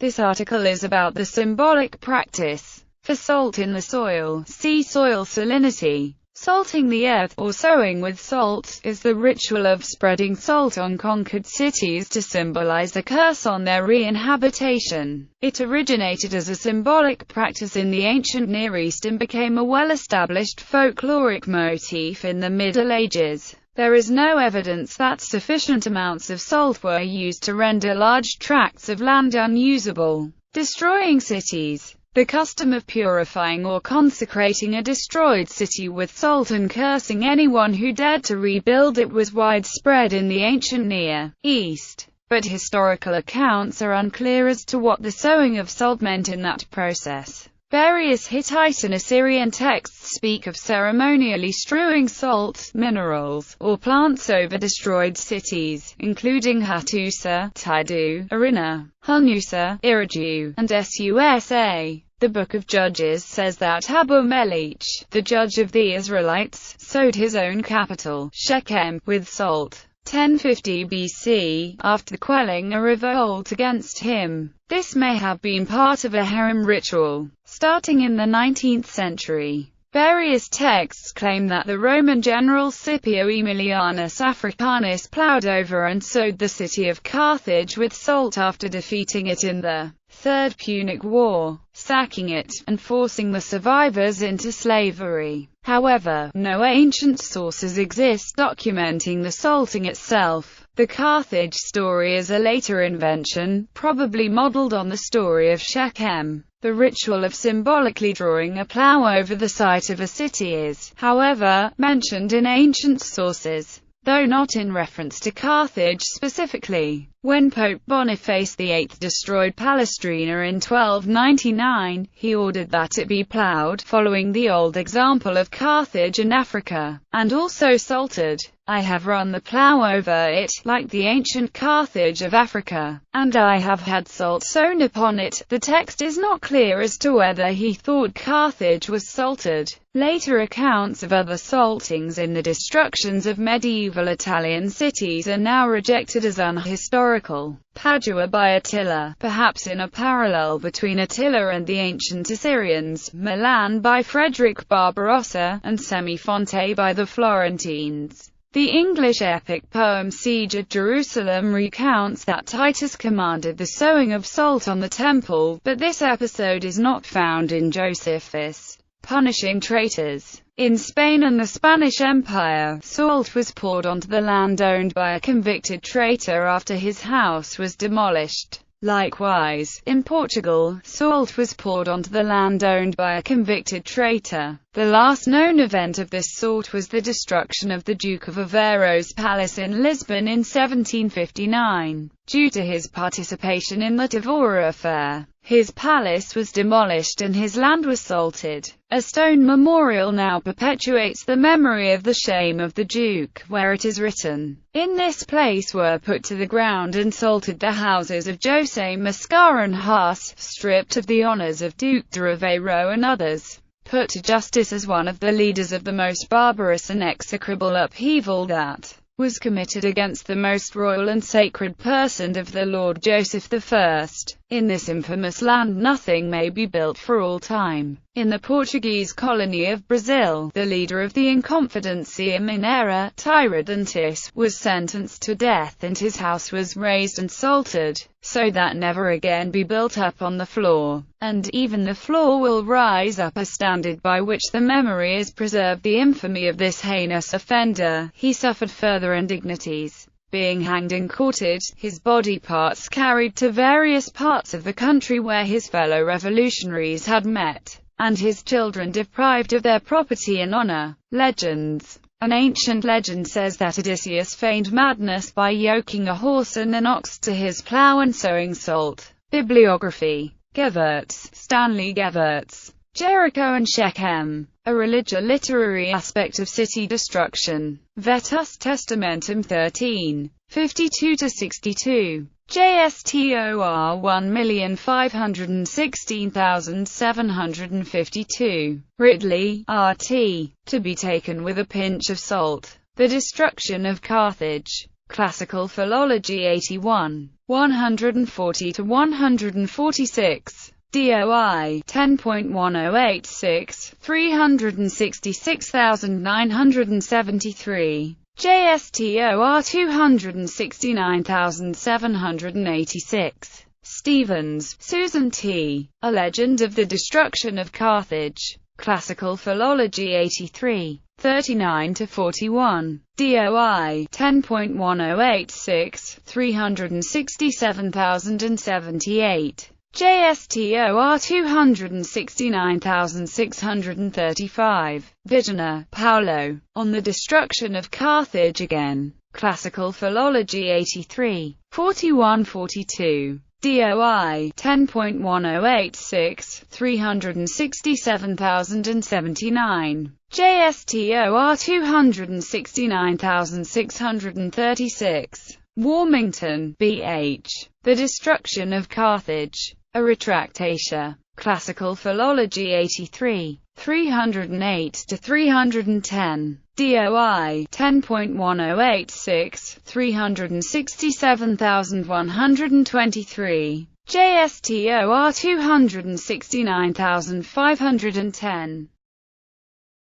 This article is about the symbolic practice for salt in the soil. See soil salinity. Salting the earth, or sowing with salt, is the ritual of spreading salt on conquered cities to symbolize a curse on their re-inhabitation. It originated as a symbolic practice in the ancient Near East and became a well-established folkloric motif in the Middle Ages. There is no evidence that sufficient amounts of salt were used to render large tracts of land unusable, destroying cities. The custom of purifying or consecrating a destroyed city with salt and cursing anyone who dared to rebuild it was widespread in the ancient Near East, but historical accounts are unclear as to what the sowing of salt meant in that process. Various Hittite and Assyrian texts speak of ceremonially strewing salt, minerals, or plants over destroyed cities, including Hattusa, Tidu, Arina, Hunusa, Iridu, and Susa. The Book of Judges says that Abimelech, the judge of the Israelites, sowed his own capital, Shechem, with salt. 1050 BC, after quelling a revolt against him. This may have been part of a harem ritual, starting in the 19th century. Various texts claim that the Roman general Scipio Aemilianus Africanus plowed over and sowed the city of Carthage with salt after defeating it in the Third Punic War, sacking it, and forcing the survivors into slavery. However, no ancient sources exist documenting the salting itself. The Carthage story is a later invention, probably modeled on the story of Shechem. The ritual of symbolically drawing a plow over the site of a city is, however, mentioned in ancient sources, though not in reference to Carthage specifically. When Pope Boniface VIII destroyed Palestrina in 1299, he ordered that it be plowed, following the old example of Carthage in Africa, and also salted. I have run the plow over it, like the ancient Carthage of Africa, and I have had salt sown upon it. The text is not clear as to whether he thought Carthage was salted. Later accounts of other saltings in the destructions of medieval Italian cities are now rejected as unhistorical. Padua by Attila, perhaps in a parallel between Attila and the ancient Assyrians, Milan by Frederick Barbarossa, and Semifonte by the Florentines. The English epic poem Siege at Jerusalem recounts that Titus commanded the sowing of salt on the temple, but this episode is not found in Josephus. Punishing traitors. In Spain and the Spanish Empire, salt was poured onto the land owned by a convicted traitor after his house was demolished. Likewise, in Portugal, salt was poured onto the land owned by a convicted traitor. The last known event of this sort was the destruction of the Duke of Aveiro's palace in Lisbon in 1759. Due to his participation in the Tavora affair, his palace was demolished and his land was salted. A stone memorial now perpetuates the memory of the shame of the Duke, where it is written, "In this place were put to the ground and salted the houses of José Mascar and Haas, stripped of the honours of Duke de Aveiro and others, put to justice as one of the leaders of the most barbarous and execrable upheaval that was committed against the most royal and sacred person of the Lord Joseph I. In this infamous land nothing may be built for all time." In the Portuguese colony of Brazil, the leader of the Inconfidência Mineira, Tiradentes, was sentenced to death and his house was razed and salted, so that never again be built up on the floor. And even the floor will rise up a standard by which the memory is preserved. The infamy of this heinous offender, he suffered further indignities. Being hanged and quartered, his body parts carried to various parts of the country where his fellow revolutionaries had met, and his children deprived of their property and honor. Legends. An ancient legend says that Odysseus feigned madness by yoking a horse and an ox to his plow and sowing salt. Bibliography. Geverts, Stanley Geverts. Jericho and Shechem. A literary aspect of city destruction. Vetus Testamentum 13. 52-62. JSTOR 1516752. Ridley, R.T. To be taken with a pinch of salt. The Destruction of Carthage. Classical Philology 81. 140 to 146. DOI 10.1086 366,973. JSTOR 269,786. Stevens, Susan T. A Legend of the Destruction of Carthage. Classical Philology 83. 39-41. DOI 10.1086 367,078. JSTOR 269,635. Vigener, Paolo. On the Destruction of Carthage Again. Classical Philology 83. 41-42. DOI 10.1086 367,079. JSTOR 269,636. Warmington, B.H. The Destruction of Carthage. A Retractatia. Classical Philology 83. 308-310. DOI 10.1086 367,123. JSTOR 269,510.